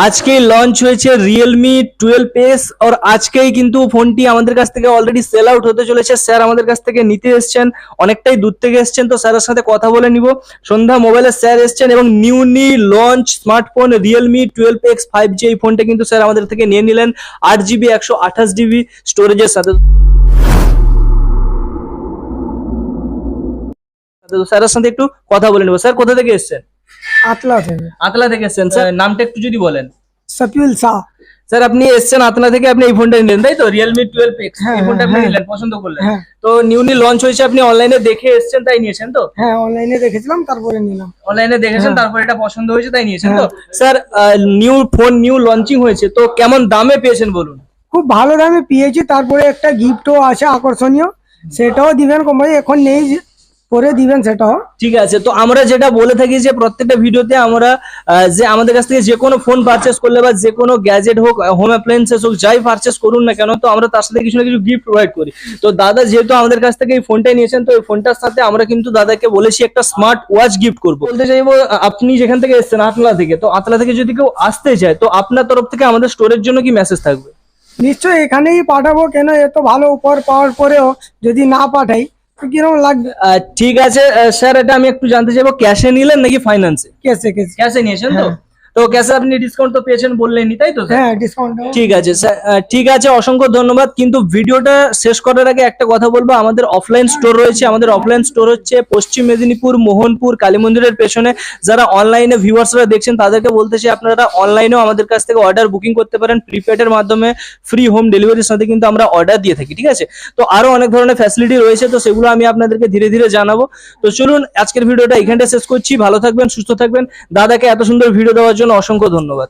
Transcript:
আজকেই লঞ্চ হয়েছে Realme 12s और আজকেই কিন্তু ফোনটি আমাদের কাছ থেকে অলরেডি সেল আউট হতে চলেছে। স্যার আমাদের কাছ থেকে নিতে এসেছেন, অনেকটাই দূর থেকে এসেছেন, তো স্যারের সাথে কথা বলে নিব। সন্ধ্যা মোবাইলের স্যার এসেছেন এবং newly launch smartphone Realme 12x 5G এই ফোনটা কিন্তু স্যার আমাদের থেকে নিয়ে নিলেন 8GB 128GB স্টোরেজের সাথে। তো স্যারের সাথে একটু কথা বলে নেব। স্যার কোথা থেকে এসেছেন? আতলা থেকে। আতলা থেকে এসেছেন। স্যার নামটা একটু যদি বলেন। সপিউল শাহ। স্যার আপনি এসেছেন আতলা থেকে, আপনি এই ফোনটা নিলেন তাই তো? Realme 12x এই ফোনটা আপনি নিলেন, পছন্দ করলেন। তো নিউলি লঞ্চ হয়েছে, আপনি অনলাইনে দেখে এসেছেন তাই নিয়েছেন তো? হ্যাঁ, অনলাইনে দেখেছিলাম তারপরে নিলাম। অনলাইনে দেখেছেন তারপর এটা পছন্দ হয়েছে তাই নিয়েছেন তো? Sir new phone new launching হয়েছে, তো কেমন দামে পেয়েছেন বলুন? খুব ভালো দামে পেয়েছি, তারপরে একটা গিফটও আছে আকর্ষণীয়, সেটাও দিবেন কোম্পানি, এখন নেই পরে দিবেন সেটাও। ঠিক আছে, তো আমরা যেটা বলে থাকি যে প্রত্যেকটা ভিডিওতে আমরা যে আমাদের কাছ থেকে যে কোনো ফোন পারচেস করলে বা যে কোনো গ্যাজেট হোক, হোম অ্যাপ্লায়েন্সেস হোক, যাই পারচেস করুন না কেন, তো আমরা তার সাথে কিছু না কিছু গিফট প্রোভাইড করি। তো দাদা যেহেতু আমাদের কাছ থেকে এই ফোনটাই নিয়েছেন, তো এই ফোনটার সাথে আমরা কিন্তু দাদাকে বলেছি একটা স্মার্ট ওয়াচ গিফট করবো। বলতে চাইবো আপনি যেখান থেকে এসেছেন আতলা থেকে, তো আতলা থেকে যদি কেউ আসতে চায়, তো আপনার তরফ থেকে আমাদের স্টোরের জন্য কি মেসেজ থাকবে? নিশ্চয়ই এখানেই পাঠাবো, কেন এত ভালো উপহার পাওয়ার পরেও যদি না পাঠাই তো কিরকম লাগবে। ঠিক আছে স্যার, এটা আমি একটু জানতে চাইবো, ক্যাশে নিলেন নাকি ফাইন্যান্সে? কেসে কেসে। ক্যাশে নিয়েছেন তো? তো ক্যাশে আপনি ডিসকাউন্ট তো পেয়েছেন বললেনই তাই তো? হ্যাঁ, ডিসকাউন্ট। ঠিক আছে স্যার, ঠিক আছে, অসংখ্য ধন্যবাদ। কিন্তু ভিডিওটা শেষ করার আগে একটা কথা বলবো, আমাদের অফলাইন স্টোর রয়েছে। আমাদের অফলাইন স্টোর হচ্ছে পশ্চিম মেদিনীপুর মোহনপুর কালী মন্দিরের পেছনে। যারা অনলাইনে ভিউয়ার্সরা দেখছেন তাদেরকে বলতে চাই, আপনারা অনলাইনেও আমাদের কাছ থেকে অর্ডার বুকিং করতে পারেন। প্রিপেডের মাধ্যমে ফ্রি হোম ডেলিভারির সাথে কিন্তু আমরা অর্ডার দিয়ে থাকি, ঠিক আছে? তো আরো অনেক ধরনের ফ্যাসিলিটি রয়েছে, তো সেগুলো আমি আপনাদেরকে ধীরে ধীরে জানাবো। তো চলুন আজকের ভিডিওটা এখানটা শেষ করছি। ভালো থাকবেন, সুস্থ থাকবেন। দাদাকে এত সুন্দর ভিডিও দেওয়ার জন্য অসংখ্য ধন্যবাদ।